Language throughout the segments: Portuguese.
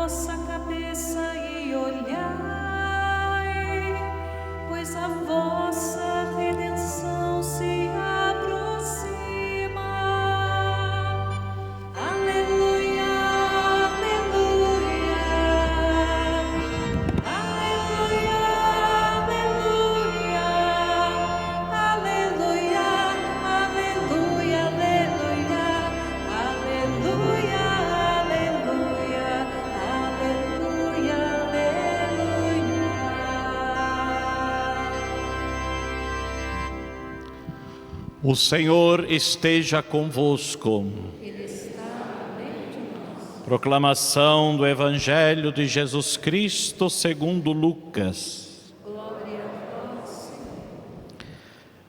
vossa cabeça e olhai, pois a vossa redenção se aproxima. Aleluia, aleluia, aleluia, aleluia, aleluia, aleluia, aleluia, aleluia, aleluia, aleluia. O Senhor esteja convosco. Ele está no meio de nós. Proclamação do Evangelho de Jesus Cristo segundo Lucas. Glória a vós, Senhor.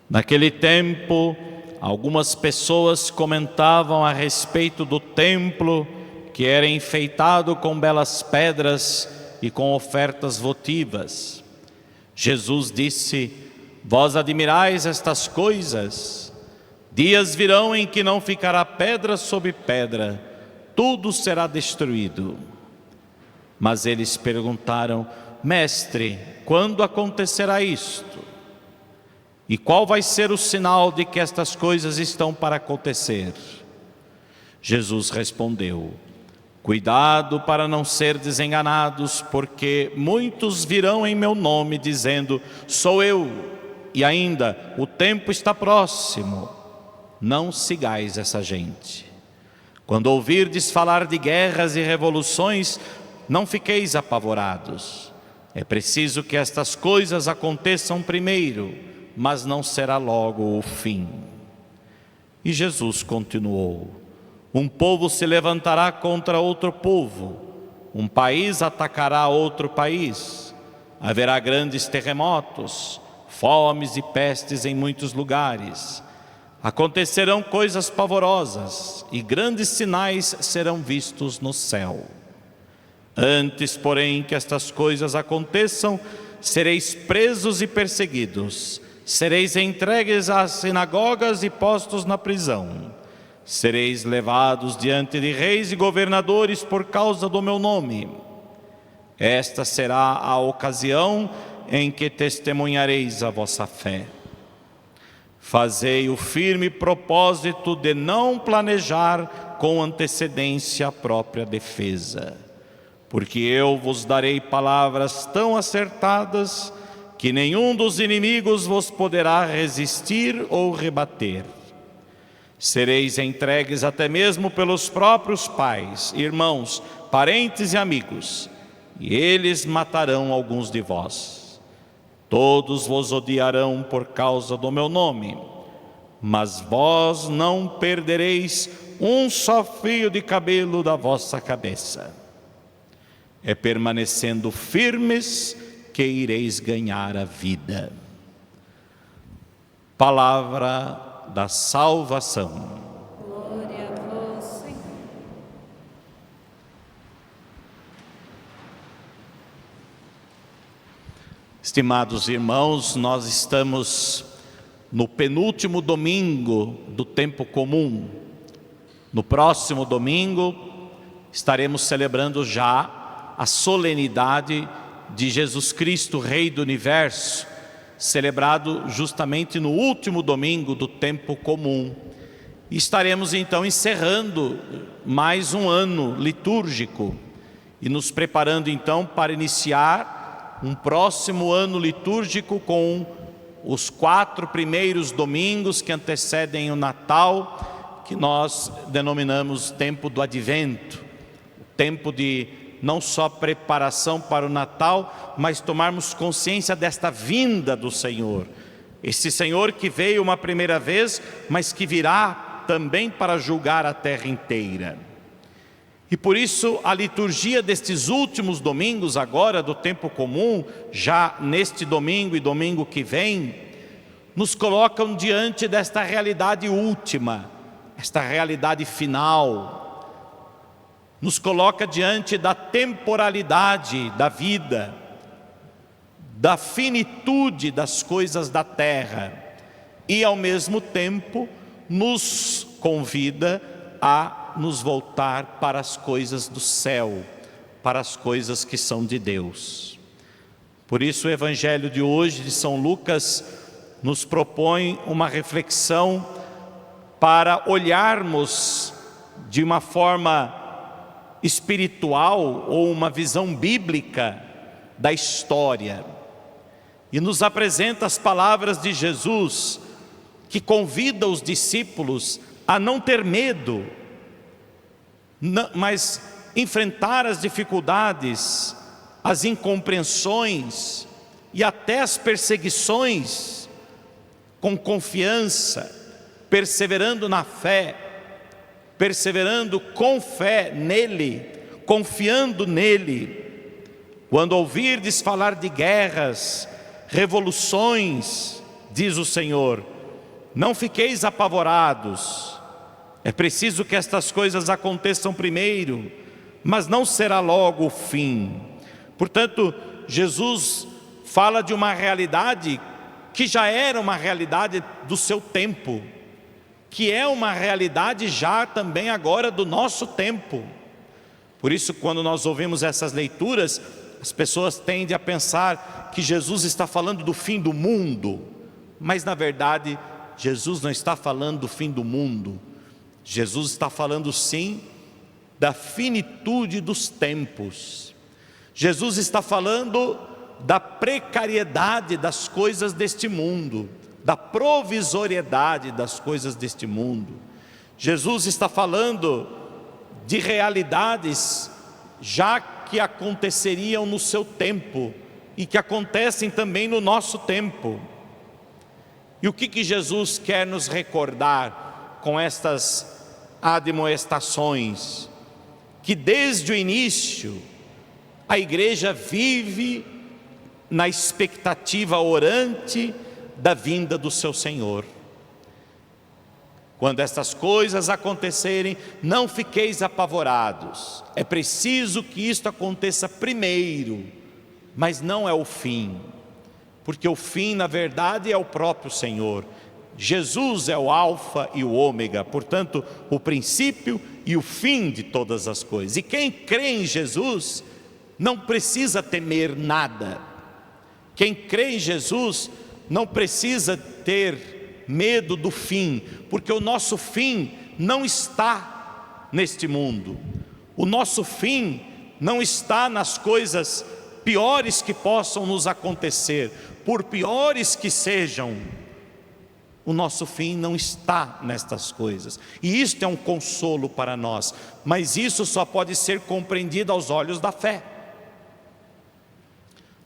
Naquele tempo, algumas pessoas comentavam a respeito do templo que era enfeitado com belas pedras e com ofertas votivas. Jesus disse: Vós admirais estas coisas? Dias virão em que não ficará pedra sobre pedra, tudo será destruído. Mas eles perguntaram: Mestre, quando acontecerá isto? E qual vai ser o sinal de que estas coisas estão para acontecer? Jesus respondeu: Cuidado para não serdes enganados, porque muitos virão em meu nome dizendo: Sou eu, e ainda o tempo está próximo. Não sigais essa gente. Quando ouvirdes falar de guerras e revoluções, não fiqueis apavorados. É preciso que estas coisas aconteçam primeiro, mas não será logo o fim. E Jesus continuou: Um povo se levantará contra outro povo, um país atacará outro país, haverá grandes terremotos, fomes e pestes em muitos lugares. Acontecerão coisas pavorosas e grandes sinais serão vistos no céu. Antes, porém, que estas coisas aconteçam, sereis presos e perseguidos, sereis entregues às sinagogas e postos na prisão. Sereis levados diante de reis e governadores por causa do meu nome. Esta será a ocasião em que testemunhareis a vossa fé. Fazei o firme propósito de não planejar com antecedência a própria defesa, porque eu vos darei palavras tão acertadas que nenhum dos inimigos vos poderá resistir ou rebater. Sereis entregues até mesmo pelos próprios pais, irmãos, parentes e amigos, e eles matarão alguns de vós. Todos vos odiarão por causa do meu nome, mas vós não perdereis um só fio de cabelo da vossa cabeça. É permanecendo firmes que ireis ganhar a vida. Palavra da salvação. Glória a vós, Senhor. Estimados irmãos, nós estamos no penúltimo domingo do tempo comum. No próximo domingo estaremos celebrando já a solenidade de Jesus Cristo, Rei do Universo, celebrado justamente no último domingo do tempo comum. E estaremos então encerrando mais um ano litúrgico e nos preparando então para iniciar um próximo ano litúrgico com os 4 primeiros domingos que antecedem o Natal, que nós denominamos tempo do Advento, tempo de não só preparação para o Natal, mas tomarmos consciência desta vinda do Senhor. Esse Senhor que veio uma primeira vez, mas que virá também para julgar a terra inteira. E por isso a liturgia destes últimos domingos agora do tempo comum, já neste domingo e domingo que vem, nos colocam diante desta realidade última, esta realidade final. Nos coloca diante da temporalidade da vida, da finitude das coisas da terra e ao mesmo tempo nos convida a nos voltar para as coisas do céu, para as coisas que são de Deus. Por isso o Evangelho de hoje, de São Lucas, nos propõe uma reflexão para olharmos de uma forma espiritual ou uma visão bíblica da história. E nos apresenta as palavras de Jesus, que convida os discípulos a não ter medo, mas enfrentar as dificuldades, as incompreensões e até as perseguições com confiança, perseverando na fé, perseverando com fé nele, confiando nele. Quando ouvirdes falar de guerras, revoluções, diz o Senhor, não fiqueis apavorados. É preciso que estas coisas aconteçam primeiro, mas não será logo o fim. Portanto, Jesus fala de uma realidade que já era uma realidade do seu tempo, que é uma realidade já também agora do nosso tempo. Por isso, quando nós ouvimos essas leituras, as pessoas tendem a pensar que Jesus está falando do fim do mundo, mas na verdade, Jesus não está falando do fim do mundo. Jesus está falando sim da finitude dos tempos. Jesus está falando da precariedade das coisas deste mundo, da provisoriedade das coisas deste mundo. Jesus está falando de realidades já que aconteceriam no seu tempo e que acontecem também no nosso tempo. E o que Jesus quer nos recordar com estas admoestações? Que desde o início a igreja vive na expectativa orante da vinda do seu Senhor. Quando estas coisas acontecerem, não fiqueis apavorados. É preciso que isto aconteça primeiro, mas não é o fim. Porque o fim, na verdade, é o próprio Senhor. Jesus é o alfa e o ômega, portanto, o princípio e o fim de todas as coisas. E quem crê em Jesus não precisa temer nada. Quem crê em Jesus não precisa ter medo do fim, porque o nosso fim não está neste mundo. O nosso fim não está nas coisas piores que possam nos acontecer, por piores que sejam. O nosso fim não está nestas coisas, e isto é um consolo para nós, mas isso só pode ser compreendido aos olhos da fé.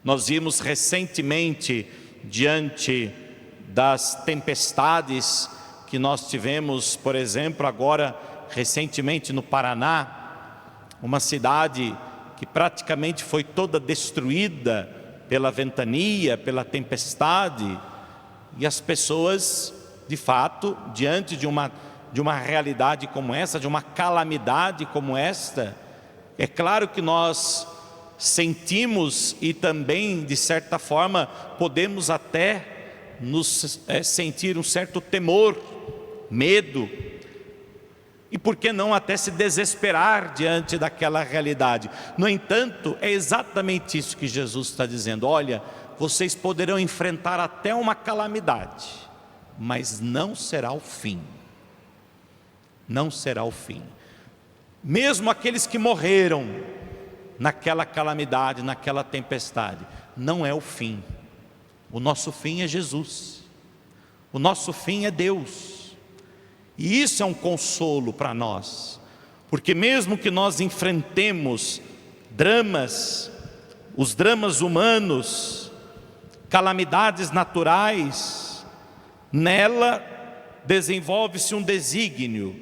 Nós vimos recentemente, diante das tempestades que nós tivemos, por exemplo, agora recentemente no Paraná, uma cidade que praticamente foi toda destruída pela ventania, pela tempestade, e as pessoas, de fato, diante de uma realidade como essa, de uma calamidade como esta, é claro que nós sentimos e também, de certa forma, podemos até sentir um certo temor, medo, e por que não até se desesperar diante daquela realidade. No entanto, é exatamente isso que Jesus está dizendo: olha, vocês poderão enfrentar até uma calamidade, mas não será o fim. Não será o fim. Mesmo aqueles que morreram naquela calamidade, naquela tempestade, não é o fim. O nosso fim é Jesus. O nosso fim é Deus. E isso é um consolo para nós, porque mesmo que nós enfrentemos dramas, os dramas humanos, calamidades naturais, nela desenvolve-se um desígnio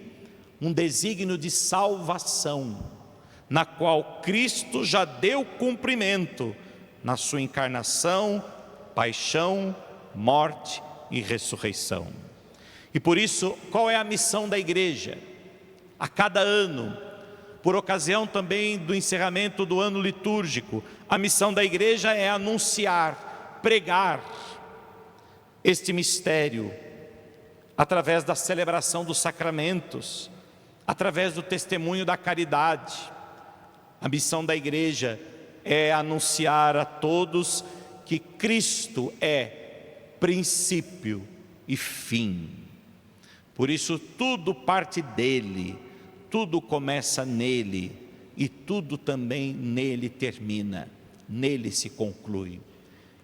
de salvação, na qual Cristo já deu cumprimento na sua encarnação, paixão, morte e ressurreição. E por isso, qual é a missão da igreja? A cada ano, por ocasião também do encerramento do ano litúrgico, a missão da igreja é anunciar, pregar este mistério, através da celebração dos sacramentos, através do testemunho da caridade, A missão da igreja é anunciar a todos que Cristo é princípio e fim. Por isso tudo parte dele, tudo começa nele e tudo também nele termina, nele se conclui.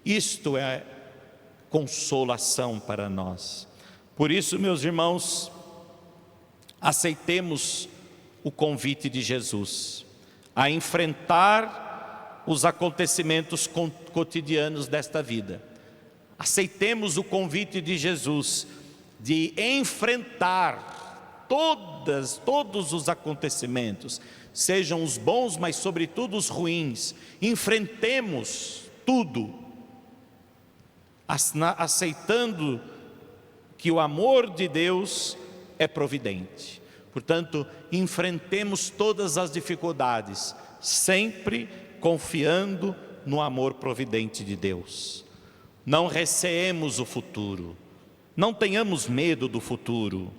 Isto é consolação para nós. Por isso, meus irmãos, aceitemos o convite de Jesus a enfrentar os acontecimentos cotidianos desta vida. Aceitemos o convite de Jesus de enfrentar todos os acontecimentos, sejam os bons, mas sobretudo os ruins. Enfrentemos tudo, aceitando que o amor de Deus é providente. Portanto, enfrentemos todas as dificuldades, sempre confiando no amor providente de Deus. Não receemos o futuro, não tenhamos medo do futuro,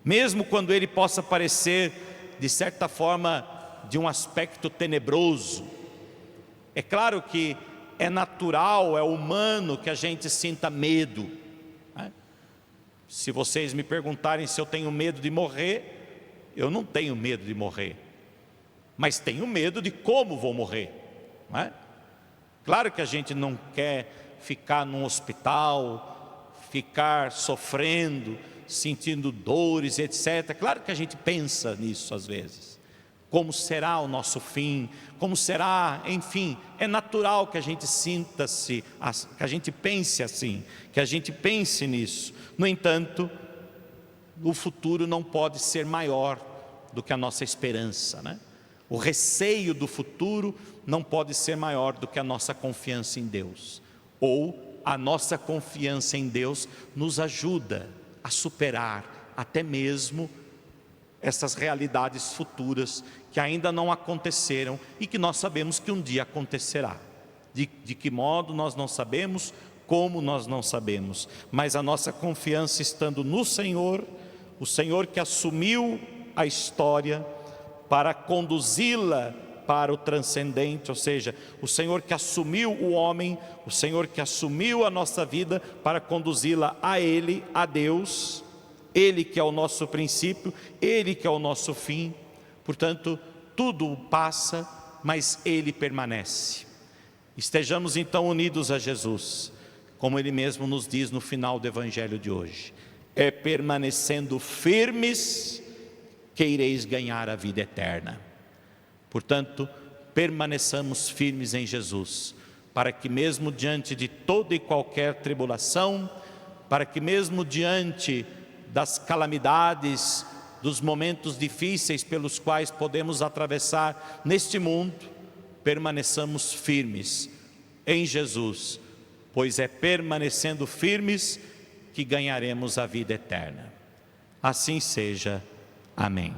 mesmo quando ele possa parecer, de certa forma, de um aspecto tenebroso. É claro que é natural, é humano que a gente sinta medo, né? Se vocês me perguntarem se eu tenho medo de morrer, eu não tenho medo de morrer, mas tenho medo de como vou morrer, não é? Claro que a gente não quer ficar num hospital, ficar sofrendo, sentindo dores, etc. Claro que a gente pensa nisso às vezes. Como será o nosso fim? Como será? Enfim, é natural que a gente sinta-se, que a gente pense assim, que a gente pense nisso. No entanto, o futuro não pode ser maior do que a nossa esperança, né? O receio do futuro não pode ser maior do que a nossa confiança em Deus. Ou a nossa confiança em Deus nos ajuda a superar até mesmo essas realidades futuras que ainda não aconteceram e que nós sabemos que um dia acontecerá. De que modo nós não sabemos, como nós não sabemos, mas a nossa confiança estando no Senhor, o Senhor que assumiu a história para conduzi-la para o transcendente, ou seja, o Senhor que assumiu o homem, o Senhor que assumiu a nossa vida para conduzi-la a Ele, a Deus, Ele que é o nosso princípio, Ele que é o nosso fim. Portanto, tudo passa, mas Ele permanece. Estejamos então unidos a Jesus, como Ele mesmo nos diz no final do Evangelho de hoje: é permanecendo firmes que ireis ganhar a vida eterna. Portanto, permaneçamos firmes em Jesus, para que mesmo diante de toda e qualquer tribulação, para que mesmo diante das calamidades, dos momentos difíceis pelos quais podemos atravessar neste mundo, permaneçamos firmes em Jesus, pois é permanecendo firmes que ganharemos a vida eterna. Assim seja. Amém.